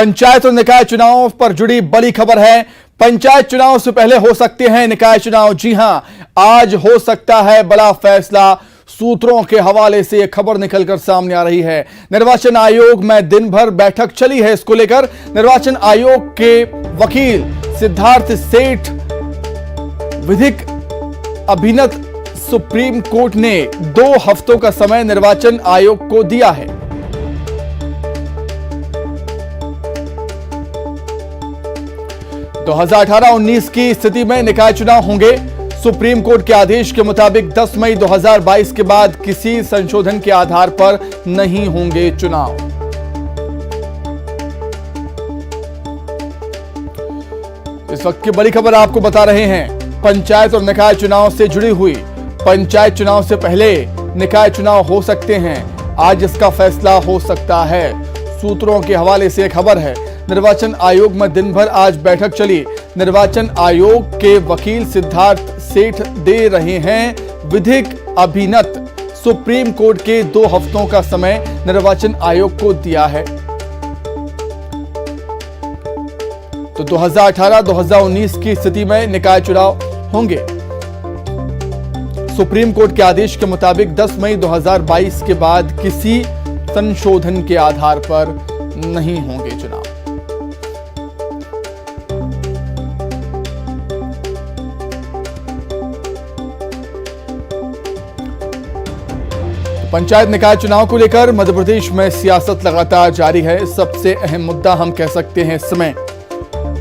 पंचायत और निकाय चुनाव पर जुड़ी बड़ी खबर है। पंचायत चुनाव से पहले हो सकते हैं निकाय चुनाव। जी हां, आज हो सकता है बड़ा फैसला। सूत्रों के हवाले से यह खबर निकलकर सामने आ रही है। निर्वाचन आयोग में दिन भर बैठक चली है। इसको लेकर निर्वाचन आयोग के वकील सिद्धार्थ सेठ विधिक अभिनत सुप्रीम कोर्ट ने 2 हफ्तों का समय निर्वाचन आयोग को दिया है। तो 2018-19 की स्थिति में निकाय चुनाव होंगे। सुप्रीम कोर्ट के आदेश के मुताबिक 10 मई 2022 के बाद किसी संशोधन के आधार पर नहीं होंगे चुनाव। इस वक्त की बड़ी खबर आपको बता रहे हैं, पंचायत और निकाय चुनाव से जुड़ी हुई। पंचायत चुनाव से पहले निकाय चुनाव हो सकते हैं। आज इसका फैसला हो सकता है। सूत्रों के हवाले से एक खबर है। निर्वाचन आयोग में दिन भर आज बैठक चली। निर्वाचन आयोग के वकील सिद्धार्थ सेठ दे रहे हैं विधिक अभिनत। सुप्रीम कोर्ट के 2 हफ्तों का समय निर्वाचन आयोग को दिया है। तो 2018-2019 की स्थिति में निकाय चुनाव होंगे। सुप्रीम कोर्ट के आदेश के मुताबिक 10 मई 2022 के बाद किसी संशोधन के आधार पर नहीं होंगे चुनाव। पंचायत निकाय चुनाव को लेकर मध्य प्रदेश में सियासत लगातार जारी है। सबसे अहम मुद्दा हम कह सकते हैं इस समय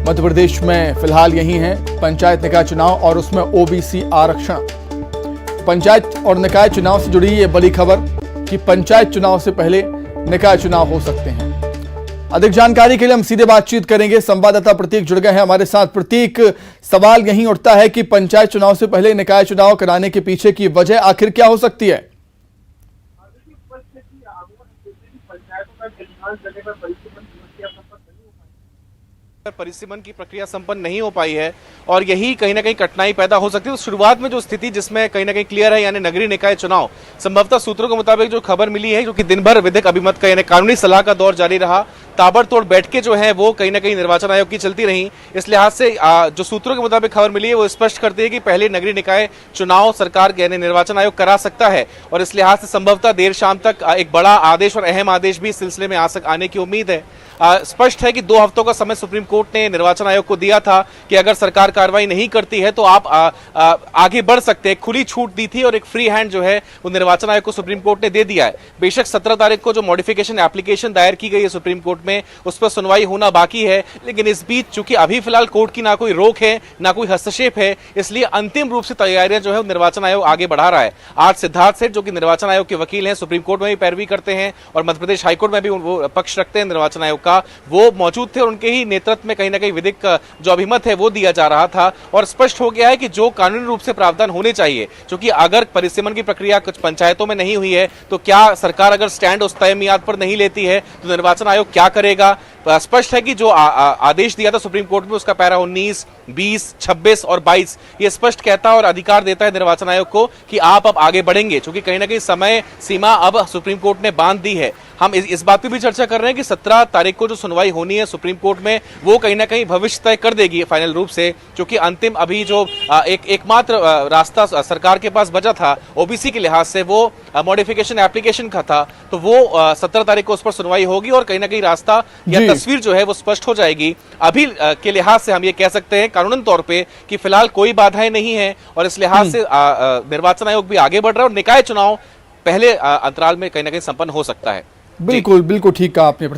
मध्य प्रदेश में फिलहाल यही है, पंचायत निकाय चुनाव और उसमें ओबीसी आरक्षण। पंचायत और निकाय चुनाव से जुड़ी ये बड़ी खबर कि पंचायत चुनाव से पहले निकाय चुनाव हो सकते हैं। अधिक जानकारी के लिए हम सीधे बातचीत करेंगे। संवाददाता प्रतीक जुड़ गए हैं हमारे साथ। प्रतीक, सवाल यही उठता है कि पंचायत चुनाव से पहले निकाय चुनाव कराने के पीछे की वजह आखिर क्या हो सकती है? परिसीमन की प्रक्रिया संपन्न नहीं हो पाई है और यही कहीं ना कहीं कठिनाई पैदा हो सकती है। तो शुरुआत में जो स्थिति जिसमें कहीं ना कहीं क्लियर है, यानी नगरीय निकाय चुनाव, संभवतः सूत्रों के मुताबिक जो खबर मिली है, जो कि दिन भर विधिक अभिमत का यानी कानूनी सलाह का दौर जारी रहा, ताबड़तोड़ बैठकें जो है वो कहीं ना कहीं निर्वाचन आयोग की चलती रही। इस लिहाज से जो सूत्रों के मुताबिक खबर मिली है वो स्पष्ट करती है कि पहले नगरीय निकाय चुनाव सरकार यानी निर्वाचन आयोग करा सकता है और इस लिहाज से संभवतः देर शाम तक एक बड़ा आदेश और अहम आदेश भी इस सिलसिले में आने की उम्मीद है। स्पष्ट है कि 2 हफ्तों का समय सुप्रीम कोर्ट ने निर्वाचन आयोग को दिया था कि अगर सरकार कार्रवाई नहीं करती है तो आप आगे बढ़ सकते हैं। खुली छूट दी थी और एक फ्री हैंड जो है वो निर्वाचन आयोग को सुप्रीम कोर्ट ने दे दिया है। बेशक 17 तारीख को जो मॉडिफिकेशन एप्लीकेशन दायर की गई है सुप्रीम कोर्ट में, उस पर सुनवाई होना बाकी है, लेकिन इस बीच चूंकि अभी फिलहाल कोर्ट की ना कोई रोक है ना कोई हस्तक्षेप है, इसलिए अंतिम रूप से तैयारियां जो है निर्वाचन आयोग आगे बढ़ा रहा है। आज सिद्धार्थ सेठ जो कि निर्वाचन आयोग के वकील हैं, सुप्रीम कोर्ट में भी पैरवी करते हैं और मध्य प्रदेश हाईकोर्ट में भी वो पक्ष रखते हैं निर्वाचन आयोग का, वो मौजूद थे और उनके ही नेतृत्व में कहीं ना कहीं विधिक जो अभिमत है वो दिया जा रहा था। और स्पष्ट हो गया है कि जो कानूनी रूप से प्रावधान होने चाहिए, क्योंकि अगर परिसीमन की प्रक्रिया कुछ पंचायतों में नहीं हुई है तो क्या सरकार अगर स्टैंड उस तय मियाद पर नहीं लेती है तो निर्वाचन आयोग क्या करेगा? स्पष्ट है कि जो आदेश दिया था सुप्रीम कोर्ट में उसका पैरा 19, 20, 26 और 22 ये स्पष्ट कहता है और अधिकार देता है निर्वाचन आयोग को कि आप अब आगे बढ़ेंगे, क्योंकि कहीं ना कहीं समय सीमा अब सुप्रीम कोर्ट ने बांध दी है। हम इस बात पे भी चर्चा कर रहे हैं कि 17 तारीख को जो सुनवाई होनी है सुप्रीम कोर्ट में वो कहीं ना कहीं भविष्य तय कर देगी फाइनल रूप से, क्योंकि अंतिम अभी जो एकमात्र रास्ता सरकार के पास बचा था ओबीसी के लिहाज से वो मॉडिफिकेशन एप्लीकेशन का था, तो वो 17 तारीख को उस पर सुनवाई होगी और कहीं ना कहीं रास्ता या तस्वीर जो है वो स्पष्ट हो जाएगी। अभी के लिहाज से हम ये कह सकते हैं कानूनन तौर पे कि फिलहाल कोई बाधाएं नहीं है और इस लिहाज से निर्वाचन आयोग भी आगे बढ़ रहा है और निकाय चुनाव पहले अंतराल में कहीं ना कहीं संपन्न हो सकता है। बिल्कुल बिल्कुल ठीक कहा आपने।